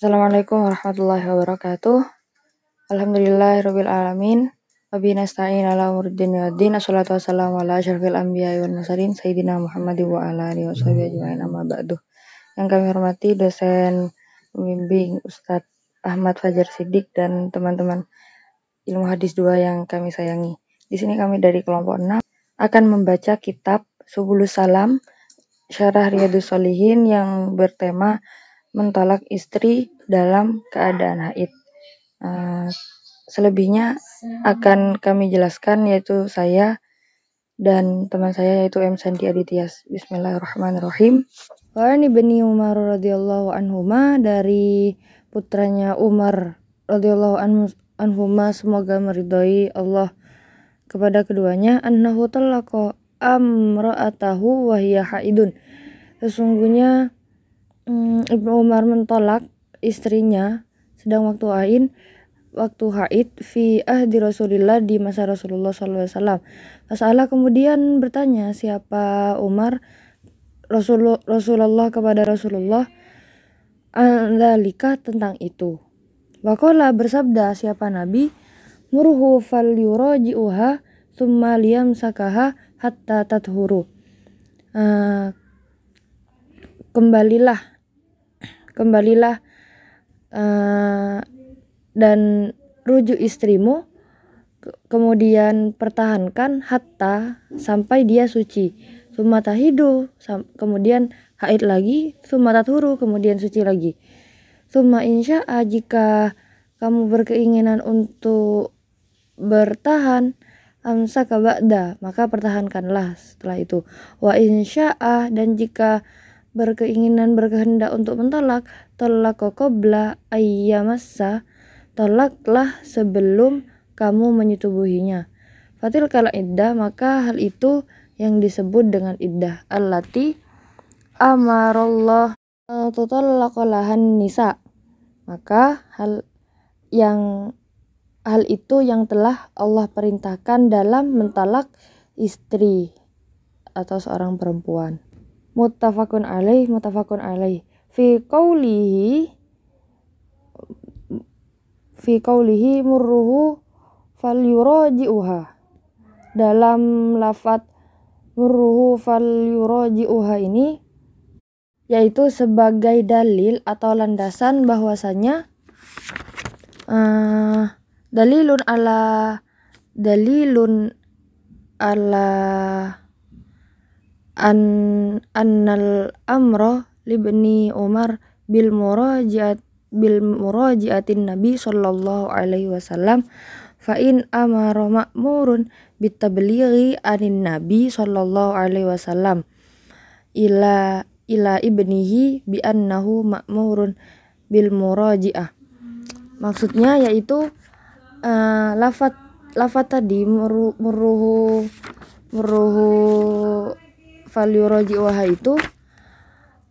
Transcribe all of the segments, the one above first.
Assalamualaikum warahmatullahi wabarakatuh. Alhamdulillahirabbil alamin. Wabihi nasta'in ala umuri dunya waddin. Assalatu wassalamu ala asyrafil anbiya'i wal mursalin sayyidina Muhammadin wa ala alihi washabihi ajmain amma ba'du. Yang kami hormati dosen pembimbing Ustadz Ahmad Fajar Siddiq dan teman-teman ilmu hadis 2 yang kami sayangi. Di sini kami dari kelompok 6 akan membaca kitab Subulus Salam Syarah Riyadhus Shalihin yang bertema mentolak istri dalam keadaan haid. Selebihnya akan kami jelaskan, yaitu saya dan teman saya yaitu M. Sandi Adityas. Bismillahirrahmanirrahim. Wa an Ibni Umar radhiyallahu anhuma, dari putranya Umar radhiyallahu anhuma, semoga meridhai Allah kepada keduanya, annahu talaqa amra'atahu wa hiya haidun. Sesungguhnya Ibnu Umar mentolak istrinya sedang waktu haid fi ahdi Rasulillah, di masa Rasulullah SAW. Masalah kemudian bertanya siapa Umar Rasulullah kepada Rasulullah dzalika, tentang itu. Waqala, bersabda siapa Nabi, murhu fal yuraji'uha tsumma liyamsakaha hatta tathuru. Kembalilah dan rujuk istrimu, kemudian pertahankan hatta, sampai dia suci. Summa tahidu, kemudian haid lagi. Summa tathuru, kemudian suci lagi. Summa insya'a, jika kamu berkeinginan untuk bertahan, amsaka ba'da, maka pertahankanlah setelah itu. Wa insya'a, dan jika berkehendak untuk mentolak, tolak qabla ayyamassa, tolaklah sebelum kamu menyetubuhinya. Fatil kala iddah, maka hal itu yang disebut dengan iddah. Allati amarallah tutallaqalahan nisa, maka hal itu yang telah Allah perintahkan dalam mentalak istri atau seorang perempuan. Muttafaqun alaih. Fi qaulihi murruhu falyuraji'uha. Dalam lafaz murruhu falyuraji'uha ini, yaitu sebagai dalil atau landasan bahwasanya dalilun ala annal amra libni Umar bil murajiatin Nabi sallallahu alaihi wasallam fa in amara ma'murun bitablighi anin Nabi sallallahu alaihi wasallam ila ibnihi bi annahu ma'murun bil murajiah. Maksudnya yaitu lafaz tadi murruhu falyuraji'uha itu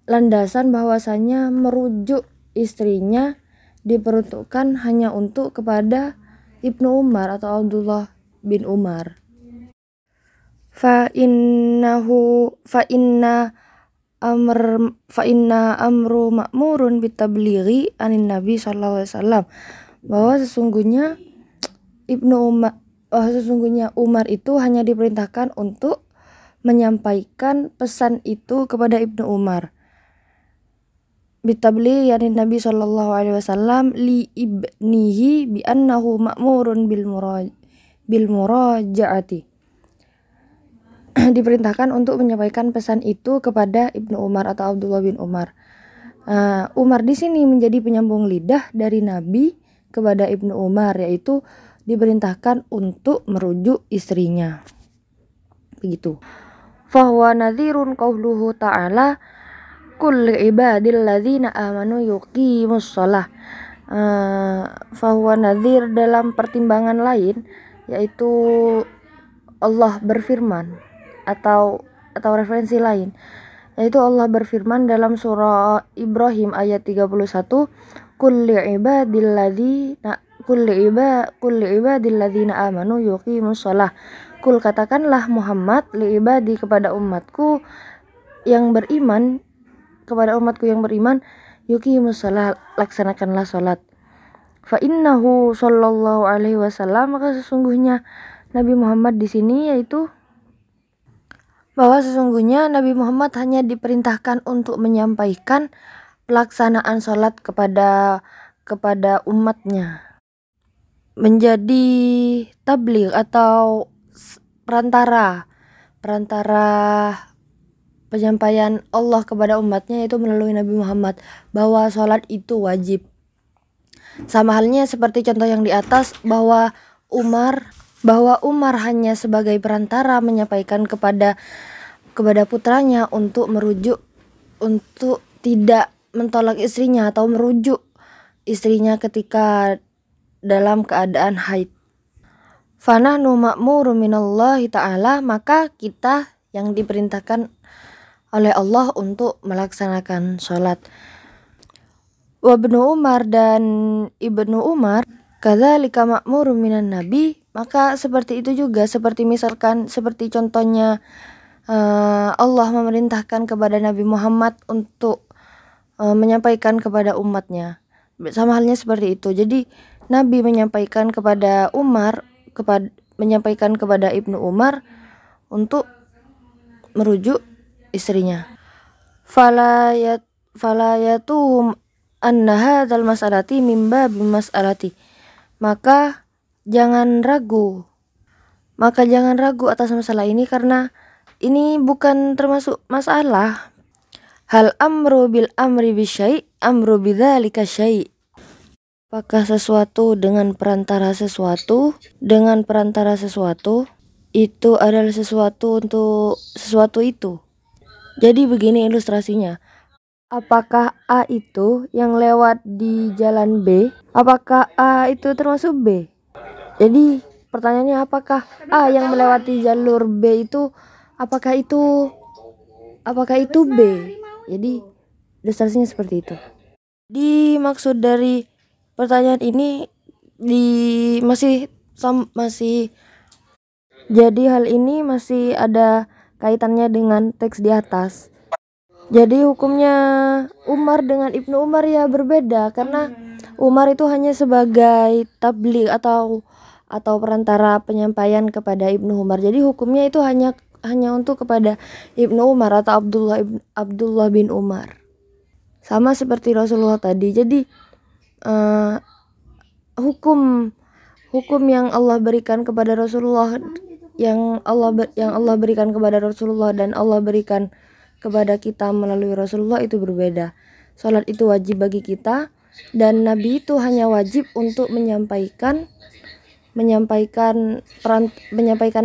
landasan bahwasanya merujuk istrinya diperuntukkan hanya untuk kepada Ibnu Umar atau Abdullah bin Umar. Fa inna amru ma'murun bitablighi anin Nabi sallallahu alaihi wasallam, bahwa sesungguhnya Umar itu hanya diperintahkan untuk menyampaikan pesan itu kepada Ibnu Umar. Bitablighi anin Nabi sallallahu alaihi wasallam li ibnihi bi annahu ma'murun bil murajaati. Diperintahkan untuk menyampaikan pesan itu kepada Ibnu Umar atau Abdullah bin Umar. Umar di sini menjadi penyambung lidah dari Nabi kepada Ibnu Umar, yaitu diperintahkan untuk merujuk istrinya. Begitu. Fahuwa nadhirun qauluhu ta'ala kulli ibadil ladzina amanu yuqimus shalah. Fahuwa nadhir dalam pertimbangan lain, yaitu Allah berfirman, atau referensi lain, yaitu Allah berfirman dalam surah Ibrahim ayat 31, kulli ibadil ladzina amanu yuqimus shalah. Kul, katakanlah Muhammad, li ibadi, kepada umatku yang beriman, yuqimus shalah, laksanakanlah sholat. Fa innahu sallallahu alaihi wasallam, maka sesungguhnya Nabi Muhammad di sini yaitu bahwa sesungguhnya Nabi Muhammad hanya diperintahkan untuk menyampaikan pelaksanaan sholat kepada umatnya, menjadi tabligh atau perantara penyampaian Allah kepada umatnya, yaitu melalui Nabi Muhammad, bahwa sholat itu wajib. Sama halnya seperti contoh yang di atas, bahwa Umar hanya sebagai perantara menyampaikan kepada putranya untuk tidak mentolak istrinya atau merujuk istrinya ketika dalam keadaan haid. Fanahnu ma'muru minallahi ta'ala, maka kita yang diperintahkan oleh Allah untuk melaksanakan sholat. Wa ibnu Umar, dan ibnu Umar, kadzalika ma'muru minan nabi, maka seperti itu juga, seperti contohnya Allah memerintahkan kepada Nabi Muhammad untuk menyampaikan kepada umatnya. Sama halnya seperti itu. Jadi Nabi menyampaikan kepada Ibnu Umar untuk merujuk istrinya. Falayatuhum anna hadzal mas'alati min babi mas'alati. Maka jangan ragu atas masalah ini, karena ini bukan termasuk masalah. Hal amru bil amri bisyai' amru bidzalika syai'. Apakah sesuatu dengan perantara sesuatu itu adalah sesuatu untuk sesuatu itu. Jadi begini ilustrasinya. Apakah A itu yang lewat di jalan B, apakah A itu termasuk B? Jadi pertanyaannya, apakah A yang melewati jalur B itu apakah itu B? Jadi ilustrasinya seperti itu. Maksud dari pertanyaan ini jadi hal ini masih ada kaitannya dengan teks di atas. Jadi hukumnya Umar dengan Ibnu Umar ya berbeda, karena Umar itu hanya sebagai tabligh atau perantara penyampaian kepada Ibnu Umar. Jadi hukumnya itu hanya untuk kepada Ibnu Umar atau Abdullah bin Umar. Sama seperti Rasulullah tadi. Jadi hukum yang Allah berikan kepada Rasulullah, yang Allah berikan kepada Rasulullah dan Allah berikan kepada kita melalui Rasulullah itu berbeda. Salat itu wajib bagi kita, dan Nabi itu hanya wajib untuk menyampaikan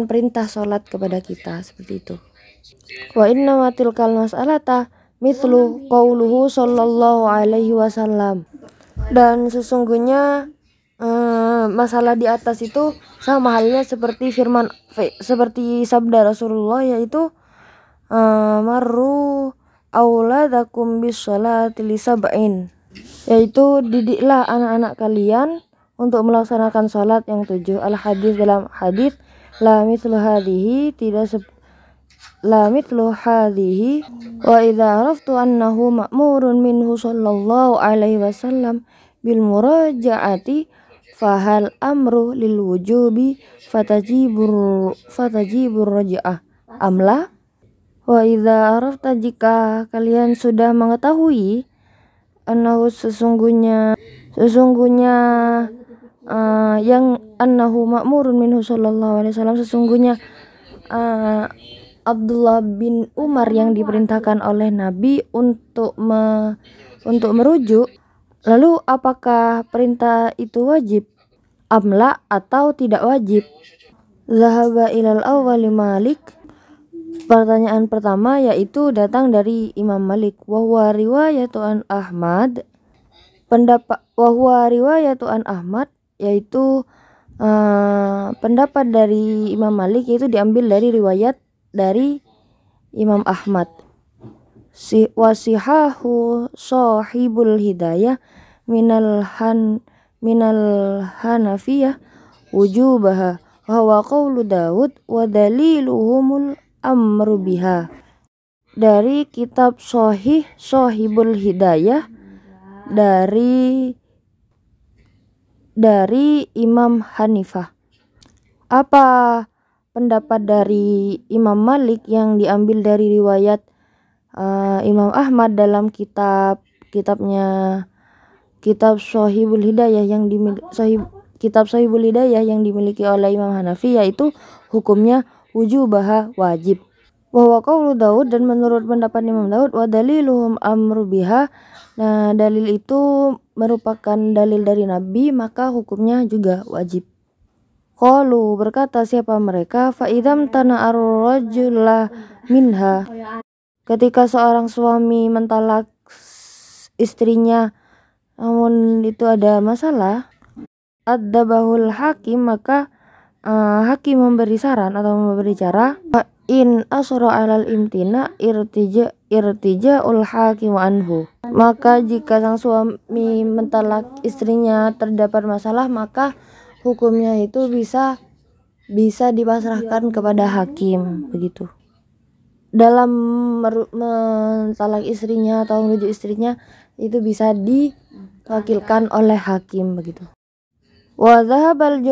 perintah salat kepada kita, seperti itu. Wa inna ma tilkal mas'alata mithlu qauluhu sallallahu alaihi wasallam. Dan sesungguhnya masalah di atas itu sama halnya seperti sabda Rasulullah, yaitu marru auladakum bis-sholati li sab'in, yaitu didiklah anak-anak kalian untuk melaksanakan salat yang 7. Al-hadis, dalam hadis, la mithlu hadhihi wa idza araftu annahu ma'murun minhu sallallahu alaihi wasallam bil muraja'ati fahal amru lil wujubi fatajibur raja'ah amla. Wa idza arafta, jika kalian sudah mengetahui, annahu sesungguhnya yang annahu ma'murun minhu sallallahu alaihi wasallam, sesungguhnya Abdullah bin Umar yang diperintahkan oleh Nabi untuk merujuk, lalu apakah perintah itu wajib amla atau tidak wajib? Zahaba ilal awwali Malik. Pertanyaan pertama yaitu datang dari Imam Malik. Wa huwa riwayatu an Ahmad. Yaitu pendapat dari Imam Malik, yaitu diambil dari riwayat dari Imam Ahmad. Wasihahu sahibul hidayah minal hanafiyah wujubaha wa huwa qaulu Daud wa daliluhumul amru biha. Dari kitab sahibul hidayah dari Imam Hanifah. Apa pendapat dari Imam Malik yang diambil dari riwayat Imam Ahmad dalam kitabnya Kitab Shahihul Hidayah yang dimiliki oleh Imam Hanafi, yaitu hukumnya wujubah wajib. Wa qaulu Daud, dan menurut pendapat Imam Daud, wa daliluhum amru biha, nah dalil itu merupakan dalil dari Nabi, maka hukumnya juga wajib. Qalu, berkata siapa mereka, fa idam tana'ar rajula minha, ketika seorang suami mentalak istrinya namun itu ada masalah, adzabahul hakim, maka hakim memberi saran atau memberi cara, in asra alal imtina irtija'ul hakim anhu, maka jika sang suami mentalak istrinya terdapat masalah, maka hukumnya itu bisa dipasrahkan kepada hakim, begitu. Dalam mentalak istrinya atau merujuk istrinya itu bisa diwakilkan oleh hakim, begitu. Wa dhahabal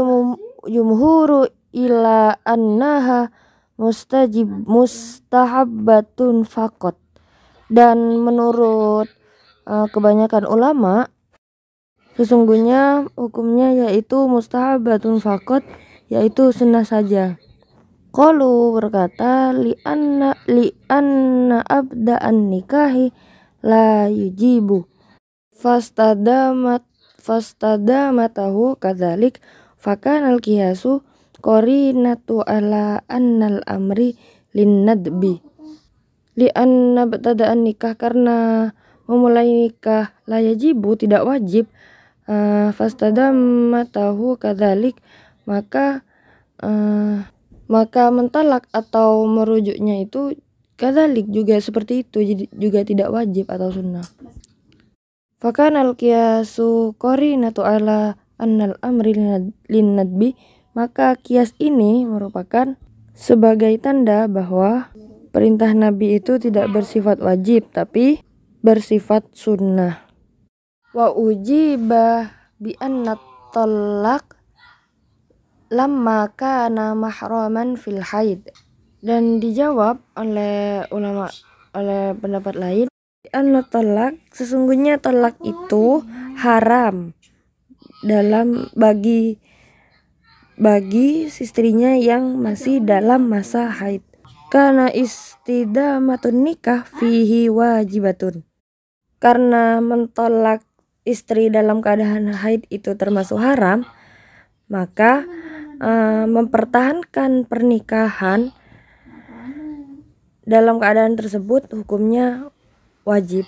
jumhuru ila annaha mustahabbatun faqat, dan menurut kebanyakan ulama sesungguhnya hukumnya yaitu mustahabbatun faqat, yaitu sunnah saja. Qalu, berkata, li'anna abda'an nikahi la yujibu fastadamatahu kadzalik fakanal qiyasu qarinatu ala annal amri linnadbi li'anna abda'an nikah, karena memulai nikah la yajibu tidak wajib, fastadamatahu kadzalik, maka mentalak atau merujuknya itu kadzalik juga seperti itu, jadi juga tidak wajib atau sunnah. Fakanal qiyasu qarinatu ala annal amri linnadbi, maka kias ini merupakan sebagai tanda bahwa perintah Nabi itu tidak bersifat wajib tapi bersifat sunnah. Wa ujiba bi anna talaq lamma kana mahraman fil haid, dan dijawab oleh ulama oleh pendapat lain, anna talaq, sesungguhnya talak itu haram bagi istrinya yang masih dalam masa haid, karena istidamatun nikah fihi wajibatun, karena mentolak istri dalam keadaan haid itu termasuk haram, maka mempertahankan pernikahan dalam keadaan tersebut hukumnya wajib.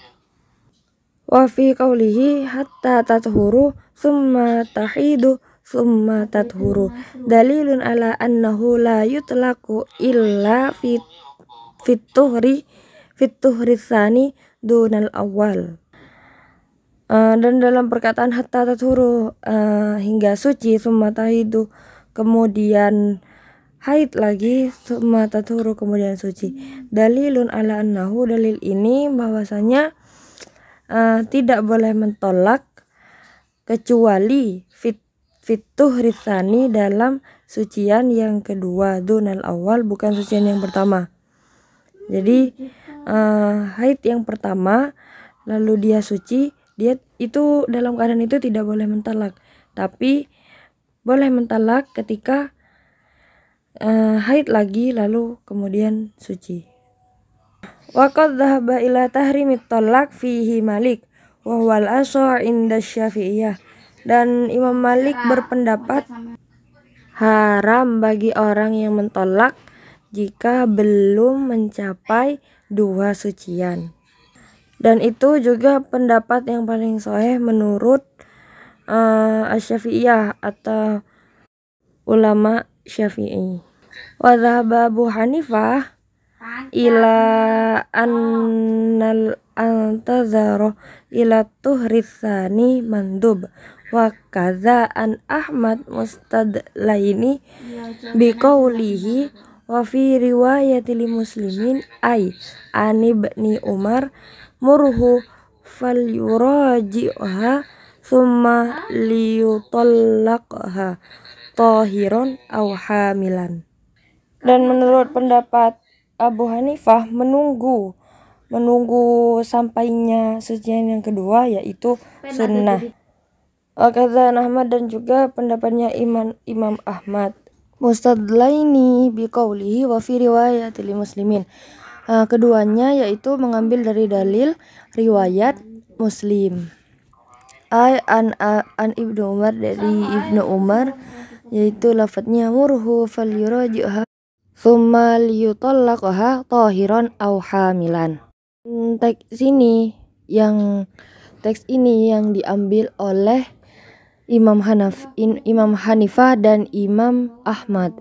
Wa fi qawlihi hatta tathuru summa tahidu summa tathuru dalilun ala annahu la yutlaqu illa fit tuhri tsani dunal awal. Dan dalam perkataan hatta tathuru, hingga suci, summa tahidu kemudian haid lagi, summa tathuru kemudian suci, dalilun ala annahu, dalil ini bahwasanya tidak boleh mentolak kecuali fituhri tsani, dalam sucian yang kedua, dunal awal, bukan sucian yang pertama. Jadi haid yang pertama lalu dia suci, dia itu dalam keadaan itu tidak boleh mentalak, tapi boleh mentalak ketika haid lagi lalu kemudian suci. Wa qad dhahaba ila tahrimit talaq fihi Malik wa huwal ashar inda Syafi'iyah, dan Imam Malik berpendapat haram bagi orang yang mentolak jika belum mencapai 2 sucian, dan itu juga pendapat yang paling sahih menurut Asy-Syafi'iyah atau ulama Syafi'i. Wa dhahaba Abu Hanifah ila annal antazara ila tuhri tsani mandub, wa kadza an Ahmad mustadlaini biqaulihi wa fi riwayati li muslimin ay ani ibni Umar murhu falyuraji'ha thumma liyutallaqha tahiron aw hamilan. Dan menurut pendapat Abu Hanifah, menunggu sampainya sucian yang kedua yaitu sunnah. Kata Ahmad dan juga pendapatnya Imam Ahmad. Mustadlaini biqaulihi wa fi riwayat li muslimin. Keduanya yaitu mengambil dari dalil riwayat Muslim. An Ibnu Umar, dari Ibnu Umar, yaitu lafadznya murhu falyuraji'ha thumma liyutallaqha tahiran aw hamilan. Teks ini yang diambil oleh Imam Hanifah dan Imam Ahmad.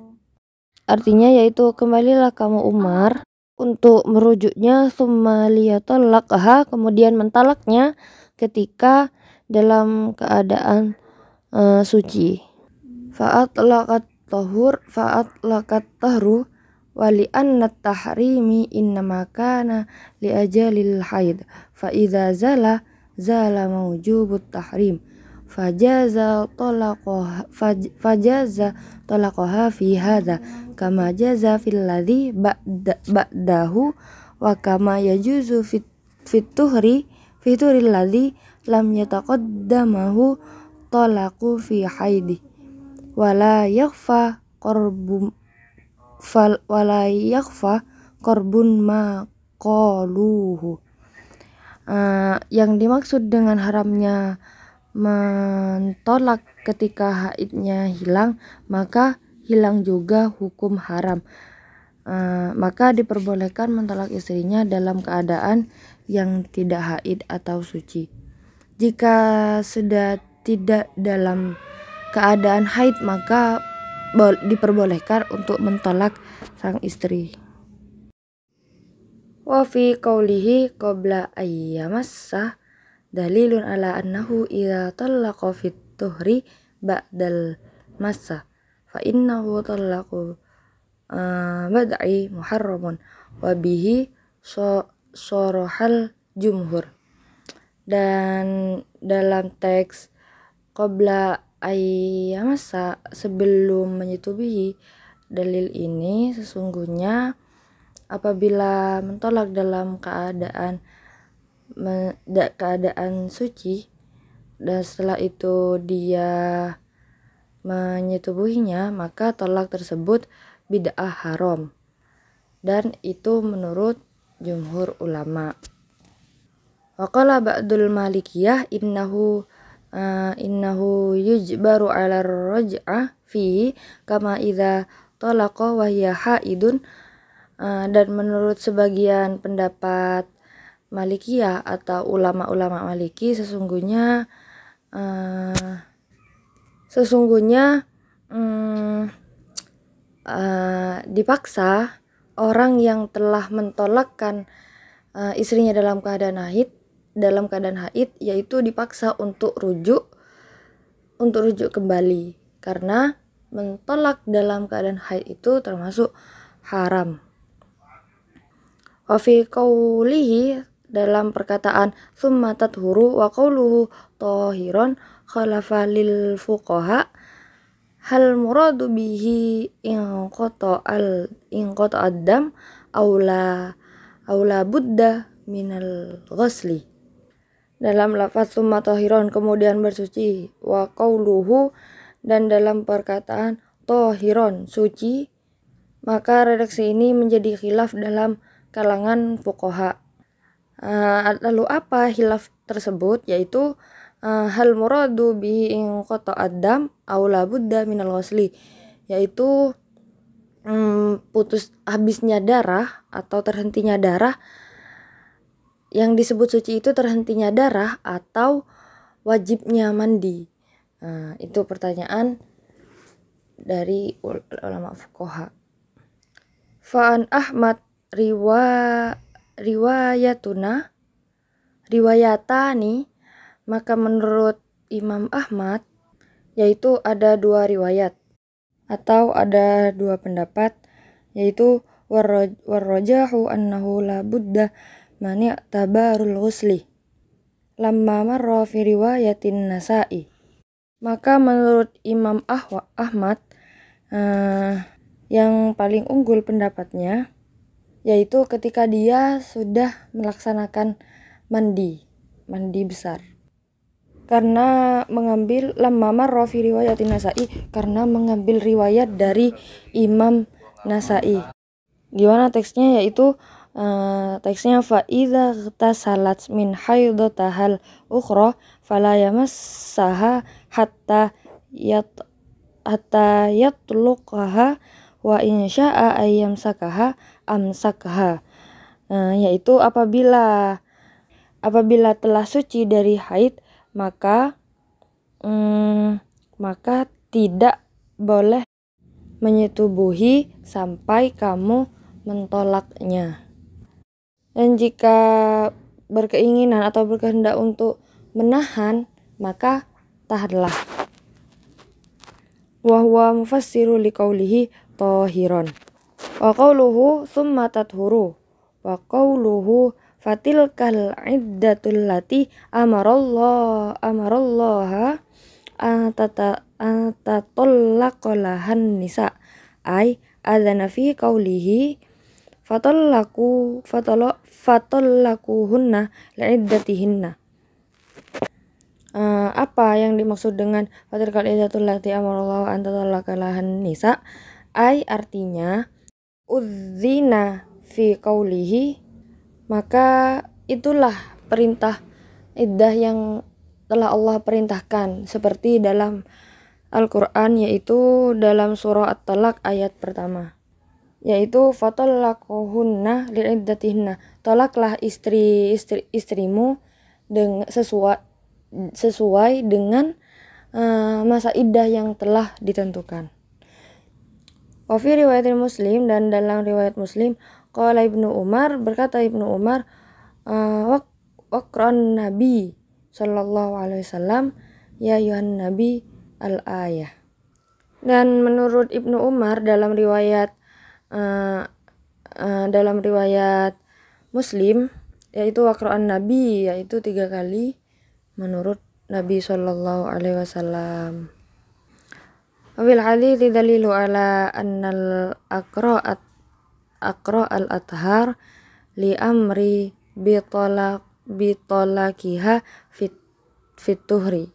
Artinya yaitu kembalilah kamu Umar untuk merujuknya thumma liyutallaqha, kemudian mentalaknya ketika dalam keadaan suci. Fa'atlaqat tahru wali anna tahrimi innama kana li ajalil haid fa idza zala mawjubut tahrim fajaza talaqaha fi hadza kama jaza fil ladzi ba'dahu wa kama yajuzu fit tuhri ladzi lam yataqaddamahu talaqu fi haidi wala yakhfa qarbun ma qaluhu. Yang dimaksud dengan haramnya mentolak ketika haidnya hilang, maka hilang juga hukum haram. Maka diperbolehkan mentolak istrinya dalam keadaan yang tidak haid atau suci. Jika sudah tidak dalam keadaan haid, maka diperbolehkan untuk mentolak sang istri. Wa fi qawlihi qabla ayyamassa dalilun ala annahu idza talaqa fit tuhri ba'dal massa fa innahu talaqu bad'i muharramun wa bihi sorohal jumhur. Dan dalam teks qabla ayyamassa, sebelum menyetubuhi, dalil ini sesungguhnya apabila mentolak dalam keadaan suci dan setelah itu dia menyetubuhinya, maka tolak tersebut bid'ah haram, dan itu menurut jumhur ulama. Waqala ba'dul malikiyah innahu yujbaru ala raj'ah fihi kama idza talaqa wa hiya haidun. Dan menurut sebagian pendapat Malikiyah atau ulama-ulama Maliki, sesungguhnya dipaksa orang yang telah mentolakkan istrinya dalam keadaan haid, yaitu dipaksa untuk rujuk kembali, karena mentolak dalam keadaan haid itu termasuk haram. Wa fi qawlihi, dalam perkataan summa tathuru wa qawluhu tahiron khalafa lil fuqaha hal muradu bihi inqata ad-dam aula budda minal ghusli. Dalam lafaz summa tahiron, kemudian bersuci, wa qauluhu, dan dalam perkataan tahiron, suci, maka redaksi ini menjadi khilaf dalam kalangan fuqaha. Lalu apa khilaf tersebut? Yaitu hal muradu bihi inqata ad-dam aula budda minal ghusli, yaitu putus habisnya darah atau terhentinya darah. Yang disebut suci itu terhentinya darah atau wajibnya mandi. Itu pertanyaan dari ulama fuqaha. Fa'an Ahmad riwayatani, maka menurut Imam Ahmad yaitu ada dua riwayat atau ada dua pendapat, yaitu warrajahu annahu la budda mani' tabarul ghusli. lamma marra fi riwayatin Nasa'i. Maka menurut Imam Ahmad yang paling unggul pendapatnya yaitu ketika dia sudah melaksanakan mandi besar. Karena mengambil lamma marra fi riwayatin Nasa'i, karena mengambil riwayat dari Imam Nasa'i. Gimana teksnya? Yaitu teksnya fa idza tasalat min haidatahal ukhra fala yamassaha hatta yatluqaha wa in syaa ayyamsakaha amsakaha. Yaitu apabila telah suci dari haid, maka tidak boleh menyetubuhi sampai kamu mentolaknya. Dan jika berkeinginan atau berkehendak untuk menahan, maka tahanlah. Wa huwa mufassiru liqaulihi tahiron. Wa qauluhu tsumma tathuru. Wa qauluhu fatilkal iddatul lati amarallaha tatallaqalahan nisa ay adzana fi qaulihi fatallaquhunna li'iddatihinna. Apa yang dimaksud dengan fatilkal iddatul lati amarallahu an tatallaqalahan nisa ay artinya udzina fi qaulihi, maka itulah perintah iddah yang telah Allah perintahkan seperti dalam Al-Quran, yaitu dalam surah At-Talaq ayat pertama, yaitu fatallaquhunna li'iddatihinna, tolaklah istrimu dengan sesuai dengan masa iddah yang telah ditentukan. Wa fi riwayat Muslim, dan dalam riwayat Muslim, qala Ibnu Umar, berkata Ibnu Umar, waqran Nabi sallallahu alaihi wasallam ya ayuhan nabi al-ayah. Dan menurut Ibnu Umar dalam riwayat Muslim, yaitu waqran Nabi, yaitu 3 kali menurut Nabi sallallahu alaihi wasallam. Wabil hadithi dalilu ala annal aqra al-athhar li amri bitolakiha fit tuhri.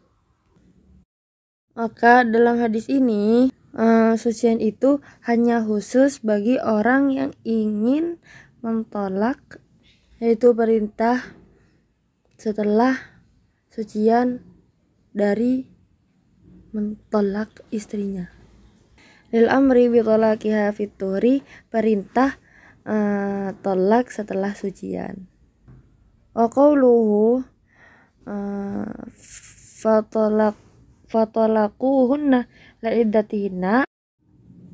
Maka dalam hadis ini sucian itu hanya khusus bagi orang yang ingin mentolak, yaitu perintah setelah sucian dari mentolak istrinya. Lil amri bitolakiha fit tuhri, perintah tolak setelah sucian. Wa qauluhu fatalaquhunna li'iddatihinna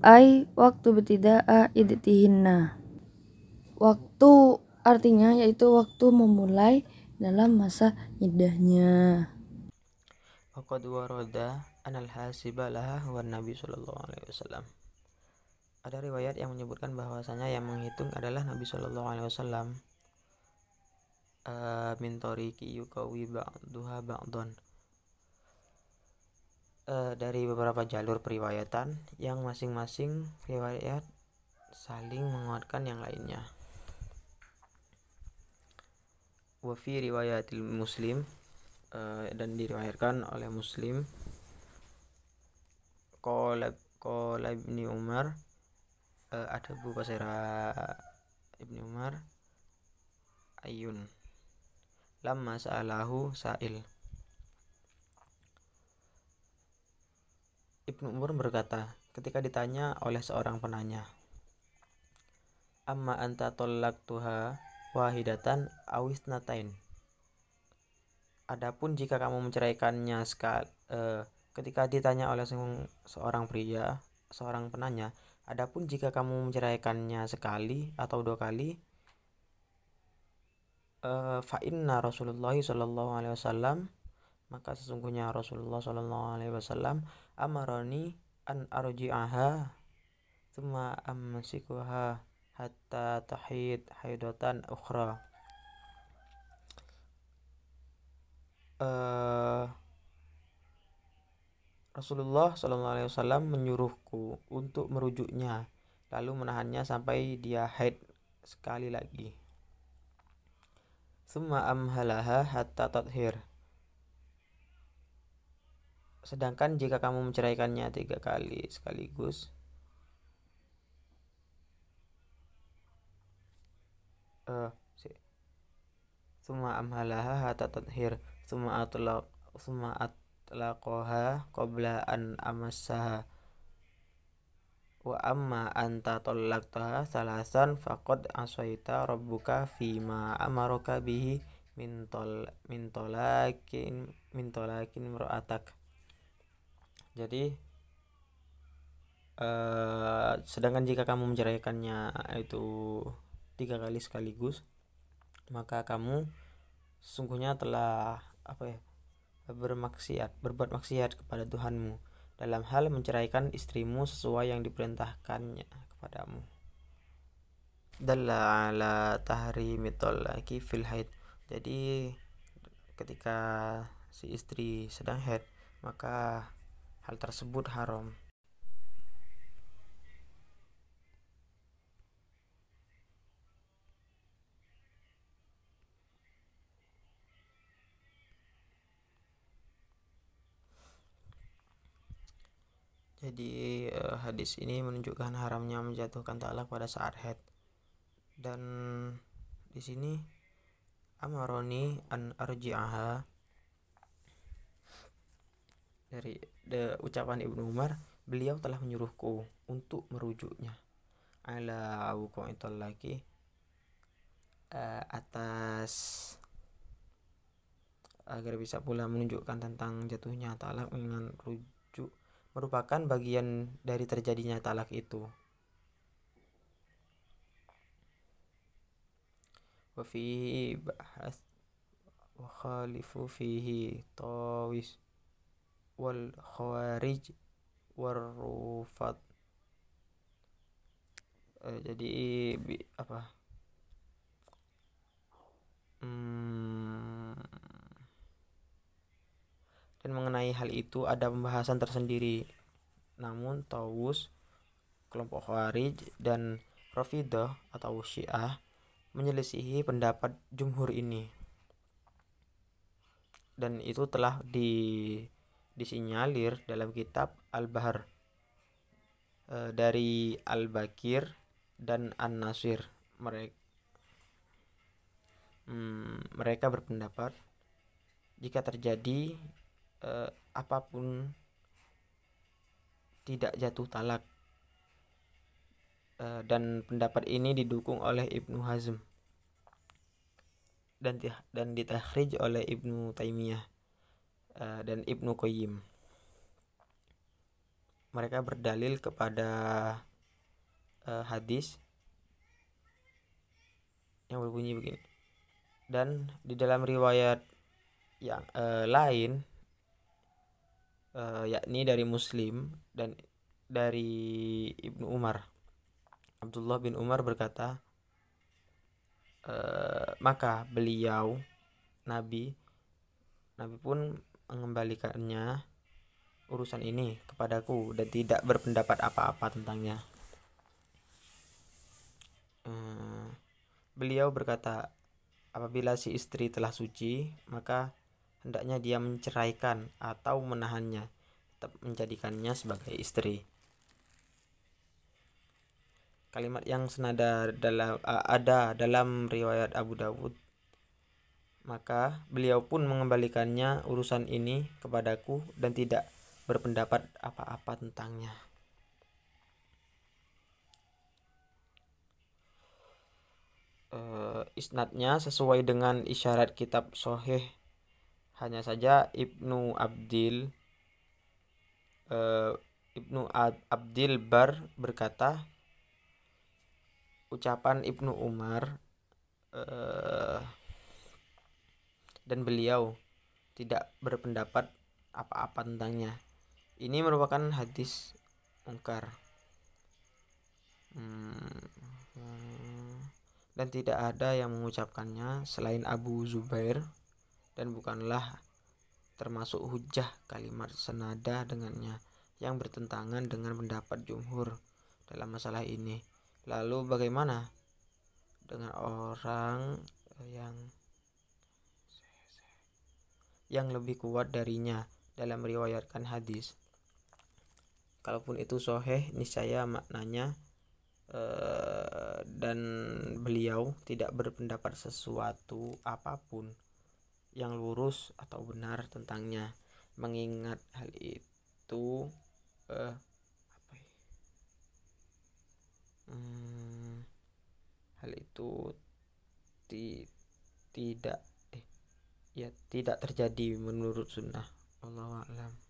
ay waktu ibtida'a iddatihinna. Waktu artinya yaitu waktu memulai dalam masa iddahnya. Waqad warada anal hasiba laha wa Nabi sallallahu alaihi wasallam. Ada riwayat yang menyebutkan bahwasanya yang menghitung adalah Nabi sallallahu alaihi wasallam. Min tariqi yuqawi ba'duha ba'don. Dari beberapa jalur periwayatan yang masing-masing riwayat saling menguatkan yang lainnya. Wa fi riwayatil Muslim, dan diriwayatkan oleh Muslim, qala Ibnu Umar, ada buku pasera Ibnu Umar, ayun lamma sa'alahu sa'il. Ibnu Umar berkata ketika ditanya oleh seorang penanya, amma anta tallaqtuha wahidatan awisnatain. Adapun jika kamu menceraikannya sekali, ketika ditanya oleh seorang pria, seorang penanya, adapun jika kamu menceraikannya sekali atau 2 kali, fa inna Rasulullah sallallahu alaihi wasallam, maka sesungguhnya Rasulullah sallallahu alaihi wasallam amaroni an arji'aha thumma amsikuha hatta tahid haidatan ukhra. eh, Rasulullah SAW menyuruhku untuk merujuknya, lalu menahannya sampai dia haid sekali lagi. Summa amhalaha hatta tathir. Sedangkan jika kamu menceraikannya 3 kali sekaligus, summa amhalaha hatta tathir, summa atlaqaha qabla an amassaha, wa amma anta tallaqtaha salasan faqad asaita rabbuka fima amaraka bihi min tolakin imra'atak. Jadi sedangkan jika kamu menceraikannya itu 3 kali sekaligus, maka kamu sesungguhnya telah berbuat maksiat kepada Tuhanmu dalam hal menceraikan istrimu sesuai yang diperintahkannya kepadamu. Dalla ala tahrimi tolaki fil haid. Jadi ketika si istri sedang haid, maka hal tersebut haram. Jadi hadis ini menunjukkan haramnya menjatuhkan talak pada saat haid. Dan di sini amaroni an arji'aha, dari ucapan Ibnu Umar, beliau telah menyuruhku untuk merujuknya, ala wuqu'atul laki, atas agar bisa pula menunjukkan tentang jatuhnya talak dengan rujuk merupakan bagian dari terjadinya talak itu. Wa fihi bahas wa khalifu fihi tawis wal khawarij war rufat. Jadi dan mengenai hal itu ada pembahasan tersendiri. Namun Tawus, kelompok Khawarij, dan Rafidah atau Syiah menyelisihi pendapat jumhur ini, dan itu telah disinyalir dalam kitab Al-Bahr dari Al-Bakir dan An-Nasir. Mereka berpendapat jika terjadi apapun tidak jatuh talak, dan pendapat ini didukung oleh Ibnu Hazm dan ditakhrij oleh Ibnu Taimiyah dan Ibnu Qayyim. Mereka berdalil kepada hadis yang berbunyi begini. Dan di dalam riwayat yang lain, yakni dari Muslim dan dari Ibnu Umar, Abdullah bin Umar berkata, maka beliau Nabi pun mengembalikannya urusan ini kepadaku dan tidak berpendapat apa-apa tentangnya. Beliau berkata, apabila si istri telah suci, maka hendaknya dia menceraikan atau menahannya, tetap menjadikannya sebagai istri. Kalimat yang senada ada dalam riwayat Abu Dawud. Maka beliau pun mengembalikannya urusan ini kepadaku dan tidak berpendapat apa-apa tentangnya. Isnadnya sesuai dengan isyarat kitab Sahih. Hanya saja Ibnu Abdil Bar berkata, ucapan Ibnu Umar dan beliau tidak berpendapat apa-apa tentangnya. Ini merupakan hadis mungkar, dan tidak ada yang mengucapkannya selain Abu Zubair, dan bukanlah termasuk hujjah kalimat senada dengannya yang bertentangan dengan pendapat jumhur dalam masalah ini. Lalu bagaimana dengan orang yang lebih kuat darinya dalam meriwayatkan hadis? Kalaupun itu sahih, niscaya maknanya dan beliau tidak berpendapat sesuatu apapun yang lurus atau benar tentangnya, mengingat hal itu hal itu tidak tidak terjadi menurut sunnah. Wallahu a'lam.